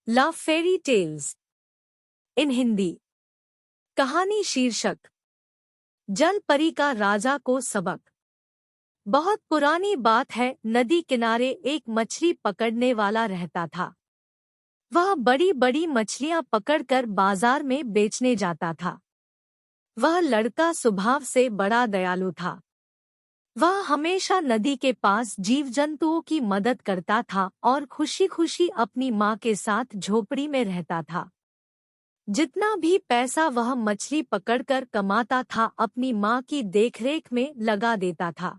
Love fairy tales इन हिंदी। कहानी शीर्षक जल परी का राजा को सबक। बहुत पुरानी बात है, नदी किनारे एक मछली पकड़ने वाला रहता था। वह बड़ी बड़ी मछलियां पकड़कर बाजार में बेचने जाता था। वह लड़का स्वभाव से बड़ा दयालु था। वह हमेशा नदी के पास जीव जंतुओं की मदद करता था और खुशी खुशी अपनी माँ के साथ झोपड़ी में रहता था। जितना भी पैसा वह मछली पकड़कर कमाता था, अपनी माँ की देखरेख में लगा देता था।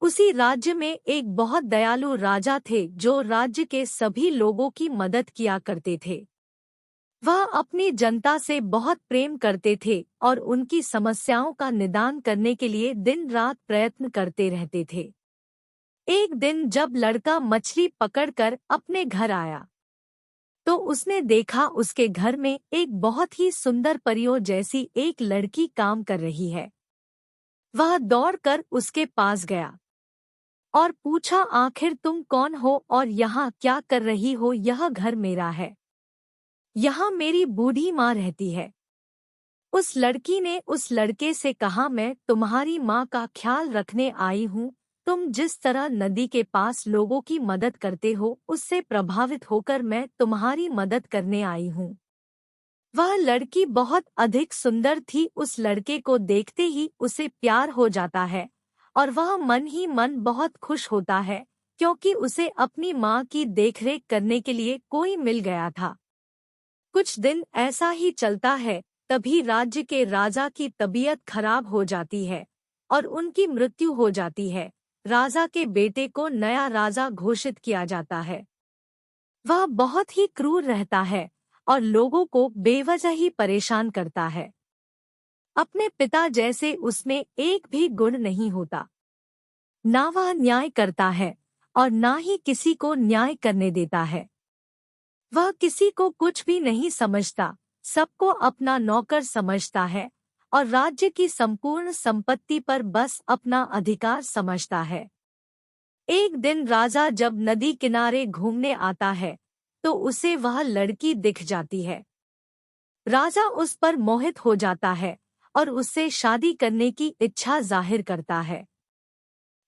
उसी राज्य में एक बहुत दयालु राजा थे जो राज्य के सभी लोगों की मदद किया करते थे। वह अपनी जनता से बहुत प्रेम करते थे और उनकी समस्याओं का निदान करने के लिए दिन रात प्रयत्न करते रहते थे। एक दिन जब लड़का मछली पकड़कर अपने घर आया तो उसने देखा उसके घर में एक बहुत ही सुंदर परियों जैसी एक लड़की काम कर रही है। वह दौड़कर उसके पास गया और पूछा, आखिर तुम कौन हो और यहाँ क्या कर रही हो? यह घर मेरा है, यहाँ मेरी बूढ़ी माँ रहती है। उस लड़की ने उस लड़के से कहा, मैं तुम्हारी माँ का ख्याल रखने आई हूँ। तुम जिस तरह नदी के पास लोगों की मदद करते हो, उससे प्रभावित होकर मैं तुम्हारी मदद करने आई हूँ। वह लड़की बहुत अधिक सुंदर थी। उस लड़के को देखते ही उसे प्यार हो जाता है और वह मन ही मन बहुत खुश होता है, क्योंकि उसे अपनी माँ की देखरेख करने के लिए कोई मिल गया था। कुछ दिन ऐसा ही चलता है, तभी राज्य के राजा की तबीयत खराब हो जाती है और उनकी मृत्यु हो जाती है। राजा के बेटे को नया राजा घोषित किया जाता है। वह बहुत ही क्रूर रहता है और लोगों को बेवजह ही परेशान करता है। अपने पिता जैसे उसमें एक भी गुण नहीं होता। ना वह न्याय करता है और ना ही किसी को न्याय करने देता है। वह किसी को कुछ भी नहीं समझता, सबको अपना नौकर समझता है और राज्य की संपूर्ण संपत्ति पर बस अपना अधिकार समझता है। एक दिन राजा जब नदी किनारे घूमने आता है तो उसे वह लड़की दिख जाती है। राजा उस पर मोहित हो जाता है और उससे शादी करने की इच्छा जाहिर करता है।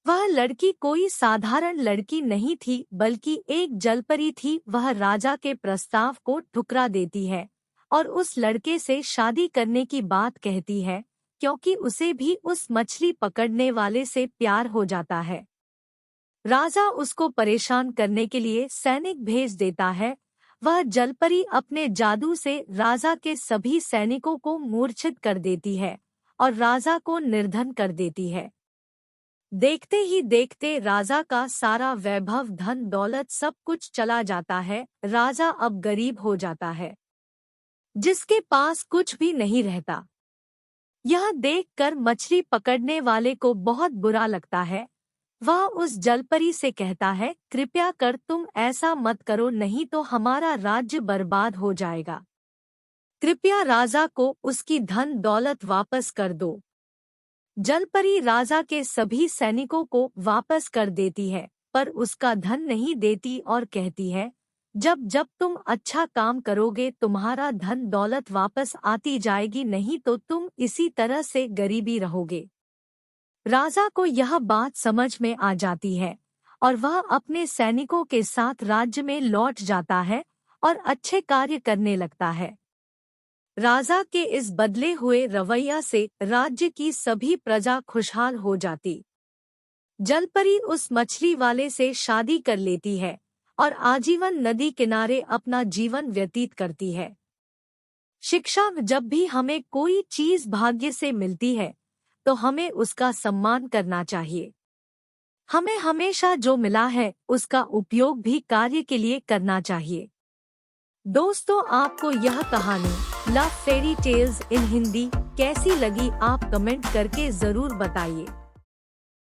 वह लड़की कोई साधारण लड़की नहीं थी, बल्कि एक जलपरी थी। वह राजा के प्रस्ताव को ठुकरा देती है और उस लड़के से शादी करने की बात कहती है, क्योंकि उसे भी उस मछली पकड़ने वाले से प्यार हो जाता है। राजा उसको परेशान करने के लिए सैनिक भेज देता है। वह जलपरी अपने जादू से राजा के सभी सैनिकों को मूर्छित कर देती है और राजा को निर्धन कर देती है। देखते ही देखते राजा का सारा वैभव, धन दौलत, सब कुछ चला जाता है। राजा अब गरीब हो जाता है, जिसके पास कुछ भी नहीं रहता। यह देखकर मछली पकड़ने वाले को बहुत बुरा लगता है। वह उस जलपरी से कहता है, कृपया कर तुम ऐसा मत करो, नहीं तो हमारा राज्य बर्बाद हो जाएगा। कृपया राजा को उसकी धन दौलत वापस कर दो। जलपरी राजा के सभी सैनिकों को वापस कर देती है, पर उसका धन नहीं देती और कहती है, जब जब तुम अच्छा काम करोगे तुम्हारा धन दौलत वापस आती जाएगी, नहीं तो तुम इसी तरह से गरीबी रहोगे। राजा को यह बात समझ में आ जाती है और वह अपने सैनिकों के साथ राज्य में लौट जाता है और अच्छे कार्य करने लगता है। राजा के इस बदले हुए रवैया से राज्य की सभी प्रजा खुशहाल हो जाती। जलपरी उस मछली वाले से शादी कर लेती है और आजीवन नदी किनारे अपना जीवन व्यतीत करती है। शिक्षा, जब भी हमें कोई चीज भाग्य से मिलती है तो हमें उसका सम्मान करना चाहिए। हमें हमेशा जो मिला है उसका उपयोग भी कार्य के लिए करना चाहिए। दोस्तों, आपको यह कहानी लव फेरी टेल्स इन हिंदी कैसी लगी, आप कमेंट करके जरूर बताइए।